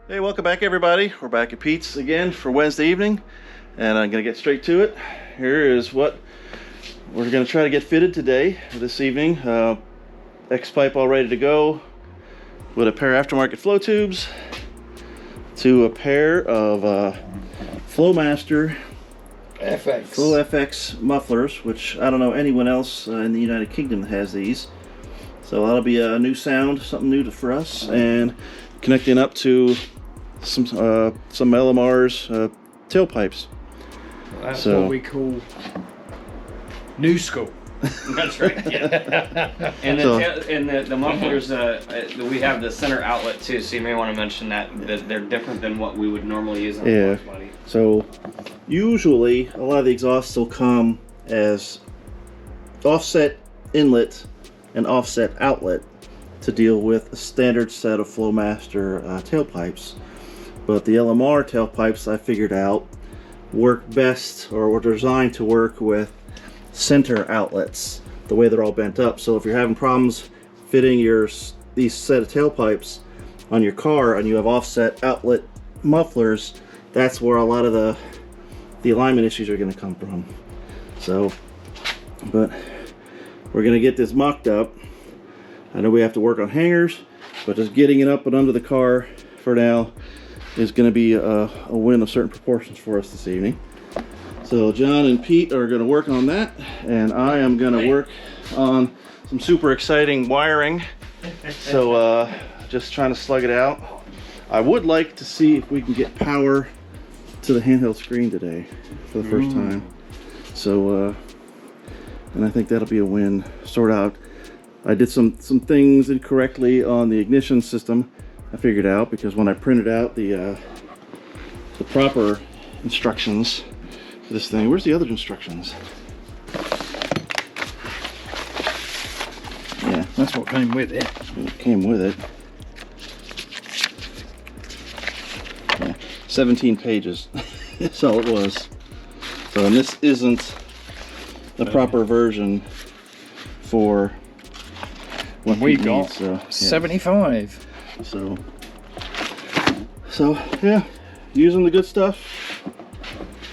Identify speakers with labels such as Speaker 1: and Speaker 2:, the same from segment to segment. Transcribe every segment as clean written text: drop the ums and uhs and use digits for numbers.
Speaker 1: Hey, welcome back everybody. We're back at Pete's again for Wednesday evening, and I'm gonna get straight to it. Here is what we're gonna try to get fitted today, this evening. X-pipe all ready to go, with a pair of aftermarket flow tubes, to a pair of Flowmaster Flow FX mufflers, which I don't know anyone else in the United Kingdom that has these. So that'll be a new sound, something new for us, and connecting up to some LMR's tailpipes.
Speaker 2: Well, that's what we call new school.
Speaker 3: That's right. Yeah. And the mufflers, we have the center outlet too, so you may want to mention that they're different than what we would normally use on the box body.
Speaker 1: So usually a lot of the exhausts will come as offset inlet and offset outlet to deal with a standard set of Flowmaster tailpipes. But the LMR tailpipes, I figured out, work best, or were designed to work with center outlets, the way they're all bent up. So if you're having problems fitting these set of tailpipes on your car and you have offset outlet mufflers, that's where a lot of the alignment issues are going to come from. So, but we're going to get this mocked up. I know we have to work on hangers, but just getting it up and under the car for now is going to be a win of certain proportions for us this evening. So John and Pete are going to work on that, and I am going to work on some super exciting wiring. So just trying to slug it out. I would like to see if we can get power to the handheld screen today for the first time. So and I think that'll be a win. Sort out. I did some things incorrectly on the ignition system. I figured out because when I printed out the proper instructions for this thing, where's the other instructions? Yeah,
Speaker 2: That's what came with it.
Speaker 1: it came with it. Yeah, 17 pages. That's all it was. So, and this isn't the proper version for what
Speaker 2: We've
Speaker 1: Pete
Speaker 2: got
Speaker 1: needs, so, yeah.
Speaker 2: 75.
Speaker 1: So yeah, using the good stuff.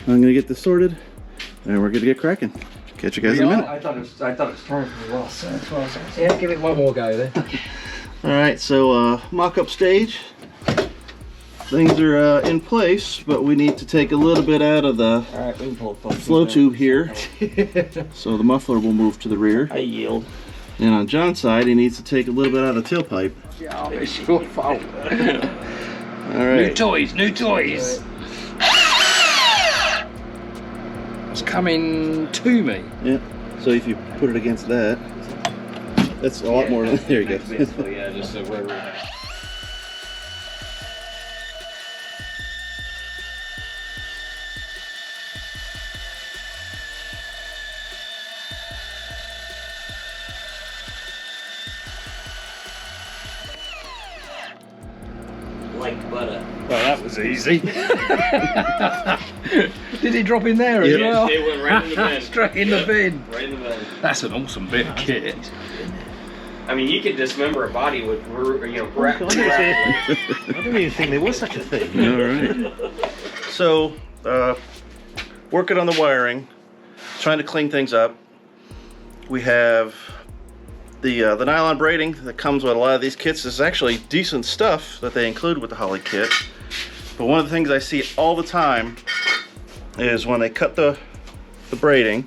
Speaker 1: I'm gonna get this sorted, and we're gonna get cracking. Catch you guys in a minute.
Speaker 3: I thought it was time for the loss.
Speaker 2: Yeah, give it one more go then.
Speaker 1: All right, so mock-up stage. Things are in place, but we need to take a little bit out of the flow tube here, so the muffler will move to the rear.
Speaker 3: I yield.
Speaker 1: And on John's side, he needs to take a little bit out of the tailpipe.
Speaker 2: Yeah, it's your fault.
Speaker 1: All right.
Speaker 2: New toys, new toys. It's coming to me.
Speaker 1: Yeah. So if you put it against that, that's a lot more. There you go.
Speaker 3: Basically, yeah, just a rotary. Like butter.
Speaker 2: Well, that was easy. Did he drop in there as well?
Speaker 3: It went right in the bin.
Speaker 2: Straight in the bin.
Speaker 3: Right in the bin.
Speaker 2: That's an awesome bit of kit.
Speaker 3: I mean, you could dismember a body with,
Speaker 4: I don't even think there was such a thing.
Speaker 1: All right. So, working on the wiring, trying to clean things up. We have the nylon braiding that comes with a lot of these kits. This is actually decent stuff that they include with the Holley kit. But one of the things I see all the time is when they cut the braiding,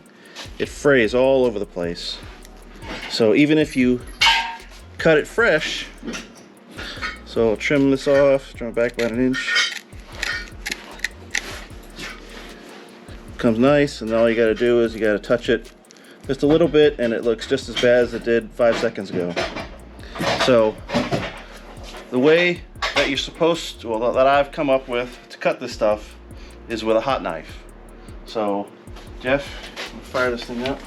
Speaker 1: it frays all over the place. So even if you cut it fresh, so I'll trim this off, trim it back about 1 inch. Comes nice, and all you gotta do is you gotta touch it just a little bit and it looks just as bad as it did 5 seconds ago. So the way that you're supposed to, well, that I've come up with to cut this stuff is with a hot knife. So Jeff, fire this thing up.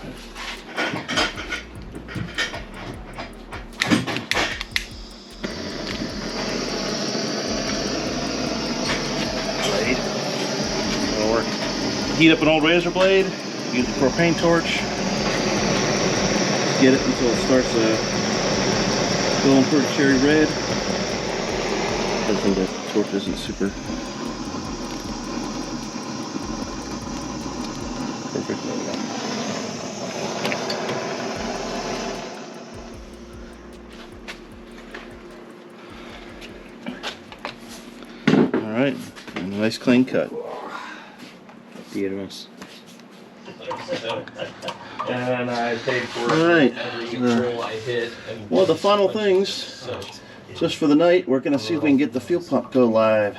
Speaker 1: Blade. It'll work. Heat up an old razor blade, use a propane torch, get it until it starts going pretty cherry red. Doesn't it? torque isn't super perfect. All right, and a nice clean cut.
Speaker 3: Beautiful. And I paid for
Speaker 1: All right.
Speaker 3: every drill I hit.
Speaker 1: Well, the final things, just for the night, we're gonna see if we can get the fuel pump go live.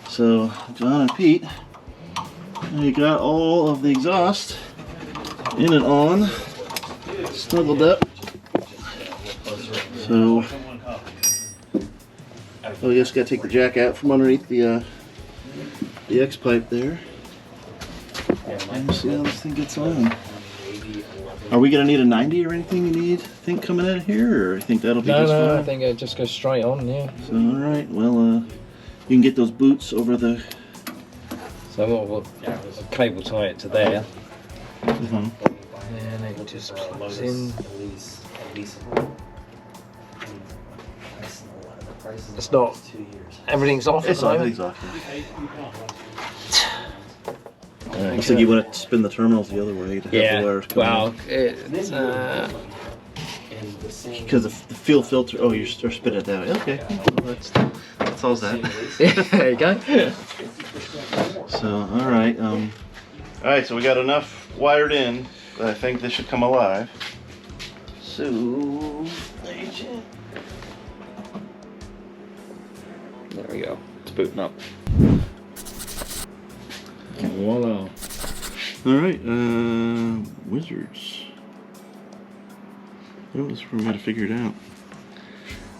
Speaker 1: So, John and Pete, you got all of the exhaust in and on, snuggled up. So, we just gotta take the jack out from underneath the X pipe there. And see how this thing gets on. Are we gonna need a 90 or anything you need? Think coming out of here, or I think that'll be just fine?
Speaker 2: No, I think it just goes straight on. Yeah.
Speaker 1: So, all right. Well, you can get those boots over the.
Speaker 2: So we'll cable tie it to there,
Speaker 1: Mhm.
Speaker 2: and it just plugs in. It's not. Everything's off.
Speaker 1: It's
Speaker 2: at the
Speaker 1: off.
Speaker 2: moment.
Speaker 1: Everything's off. Looks like you want to spin the terminals the other way to have the wires come
Speaker 2: Well,
Speaker 1: because the fuel filter. Oh, you're spinning it that way. Okay. Well, that solves that.
Speaker 2: there you go.
Speaker 1: So, all right. All right. So we got enough wired in that I think this should come alive. So,
Speaker 3: There we go. It's booting up.
Speaker 2: Voila.
Speaker 1: all right. Wizards. Oh, let's we got to figure it out.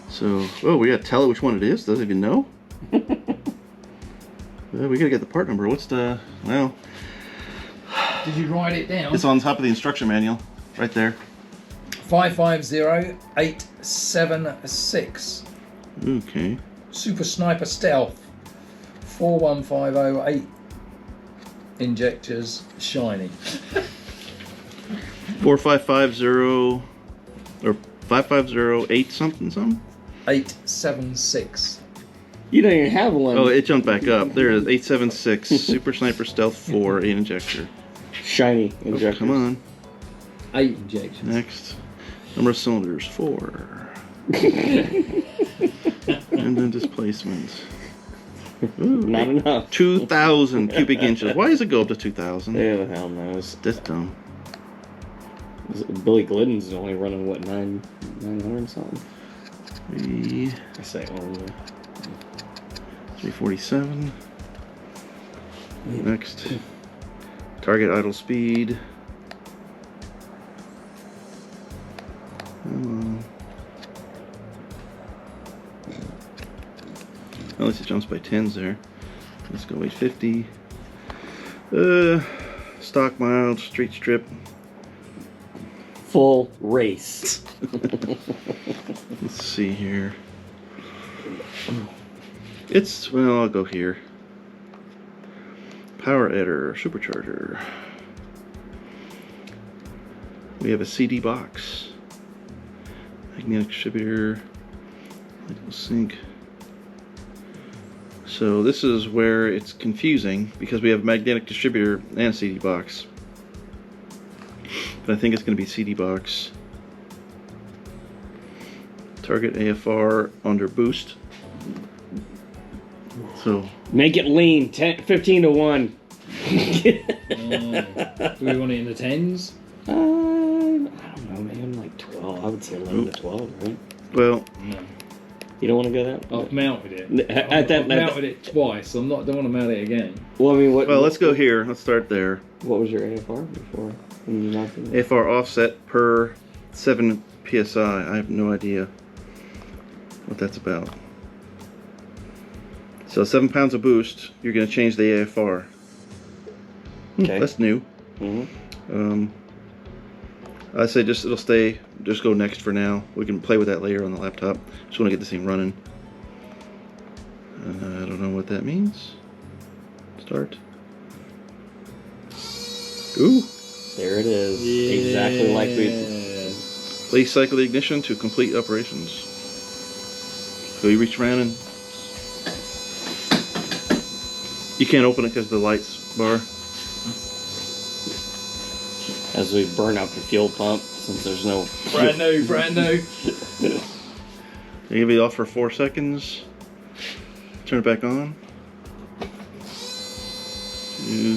Speaker 1: So, oh, we got to tell it which one it is. Doesn't even know. Well, we gotta get the part number. What's the? Well,
Speaker 5: Did you write it down?
Speaker 1: it's on top of the instruction manual, right there.
Speaker 5: 550876.
Speaker 1: Okay.
Speaker 5: Super Sniper Stealth 41508. Injectors shiny.
Speaker 1: 4550 or 5508 something.
Speaker 5: 876.
Speaker 3: You don't even have one.
Speaker 1: Oh, it jumped back up. There it is. 876 Super Sniper Stealth 4 8 injector.
Speaker 3: Shiny
Speaker 1: Oh,
Speaker 3: injectors.
Speaker 1: come on.
Speaker 5: 8 injections.
Speaker 1: Next. Number of cylinders 4. And then displacement. Ooh,
Speaker 3: Not enough.
Speaker 1: 2,000 cubic inches. Why does it go up to 2,000?
Speaker 3: Who the hell knows?
Speaker 1: That's dumb.
Speaker 3: Billy Glidden's only running what 900 something. I say only.
Speaker 1: 347. Next. Target idle speed. At least it jumps by 10s there. Let's go 850. Stock mild, street strip.
Speaker 3: Full race.
Speaker 1: Let's see here. It's, well, I'll go here. Power editor, supercharger. We have a CD box. Magnetic distributor. Electrical sync. So this is where it's confusing because we have magnetic distributor and CD box. But I think it's going to be CD box. Target AFR under boost. So
Speaker 3: Make it lean. 15 to 1.
Speaker 5: Do we want it in the 10s?
Speaker 3: I don't know, man. Like 12. I would say 11 to 12, right?
Speaker 1: well,
Speaker 5: No.
Speaker 3: You don't want to go that?
Speaker 5: I've mounted it.
Speaker 3: At
Speaker 5: I've mounted it twice. Don't want to mount it again.
Speaker 3: Well, I mean, what?
Speaker 1: let's go here. Let's start there.
Speaker 3: What was your AFR before? When you mounted it?
Speaker 1: AFR offset per 7 psi. I have no idea what that's about. So 7 pounds of boost, you're going to change the AFR.
Speaker 3: Okay.
Speaker 1: That's new.
Speaker 3: Mm-hmm.
Speaker 1: I say just go next for now. We can play with that later on the laptop. Just want to get this thing running. I don't know what that means. Start. Ooh.
Speaker 3: There it is. Exactly like we.
Speaker 1: Please cycle the ignition to complete operations. So you reach around and You can't open it because of the lights bar.
Speaker 3: As we burn up the fuel pump, since there's no...
Speaker 5: Brand new, brand new.
Speaker 1: Leave it off for 4 seconds. Turn it back on. 2,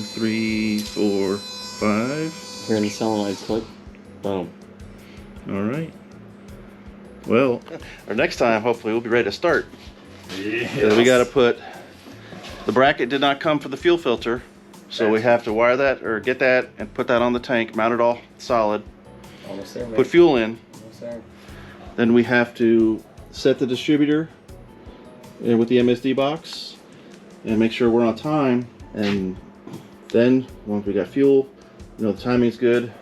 Speaker 1: 3, 4, 5.
Speaker 3: Hearing the solenoids click. Boom.
Speaker 1: All right. Well, our next time, hopefully, we'll be ready to start.
Speaker 5: Yeah.
Speaker 1: We got to put... The bracket did not come for the fuel filter, so we have to wire that or get that and put that on the tank, mount it all solid,
Speaker 3: Almost there, man.
Speaker 1: put fuel in.
Speaker 3: Almost there.
Speaker 1: Then we have to set the distributor with the MSD box and make sure we're on time. And then once we got fuel, you know, the timing's good, and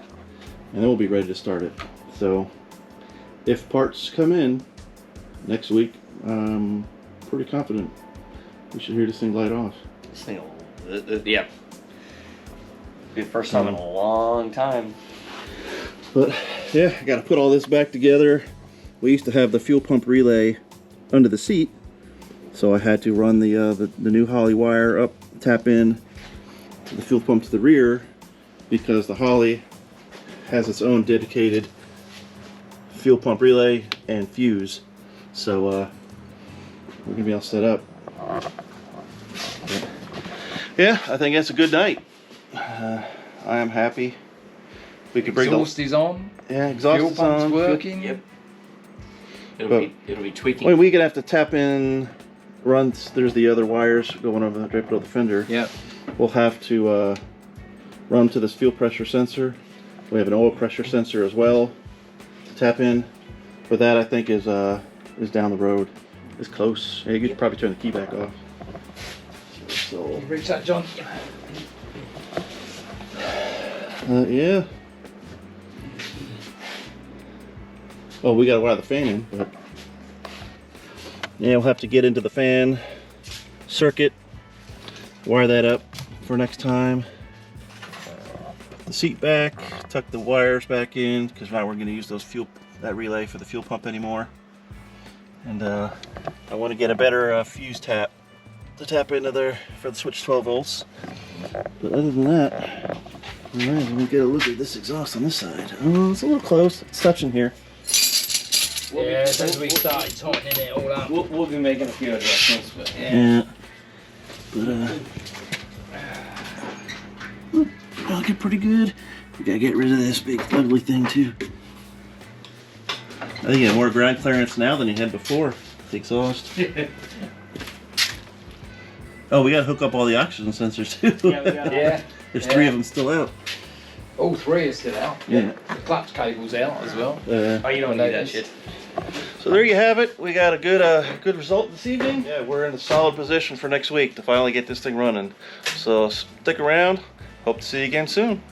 Speaker 1: then we'll be ready to start it. So if parts come in next week, I'm pretty confident we should hear this thing light off.
Speaker 3: This thing will... Yeah. Be the first time in a long time.
Speaker 1: But yeah, I got to put all this back together. We used to have the fuel pump relay under the seat, so I had to run the new Holley wire up, tap in to the fuel pump to the rear, because the Holley has its own dedicated fuel pump relay and fuse. So we're gonna be all set up. Yeah, I think that's a good night. I am happy. We could bring
Speaker 5: Exhaust is on.
Speaker 1: Yeah, exhaust
Speaker 5: Fuel
Speaker 1: is
Speaker 5: pump's
Speaker 1: on.
Speaker 5: working.
Speaker 3: Yep. It'll be tweaking.
Speaker 1: Well, we're gonna have to tap in, there's the other wires going over draped over the fender.
Speaker 5: Yep.
Speaker 1: We'll have to run to this fuel pressure sensor. We have an oil pressure sensor as well to tap in. But that, I think, is down the road. It's close. Yeah, you could probably turn the key back off. So
Speaker 5: Reach that, John.
Speaker 1: yeah. Oh, we gotta wire the fan in, but yeah, we'll have to get into the fan circuit, wire that up for next time. Put the seat back, tuck the wires back in, because now we're gonna use that relay for the fuel pump anymore. And I want to get a better fuse tap to tap into there for the switch 12 volts. But other than that, all right, let me get a look at this exhaust on this side. Oh, it's a little close. It's touching here.
Speaker 5: Yeah, as we started tightening it all up.
Speaker 3: We'll be making a few adjustments, but
Speaker 1: Yeah. But looking pretty good. We gotta get rid of this big ugly thing too. I think you have more ground clearance now than you had before. The exhaust. Oh, we gotta hook up all the oxygen sensors too.
Speaker 3: Yeah, we got
Speaker 5: Yeah.
Speaker 1: There's 3 of them still out.
Speaker 5: All 3 are still out.
Speaker 1: Yeah.
Speaker 5: The clutch cable's out as well.
Speaker 3: Oh, you don't need that shit.
Speaker 1: So there you have it. We got a good result this evening. Yeah, we're in a solid position for next week to finally get this thing running. So stick around. Hope to see you again soon.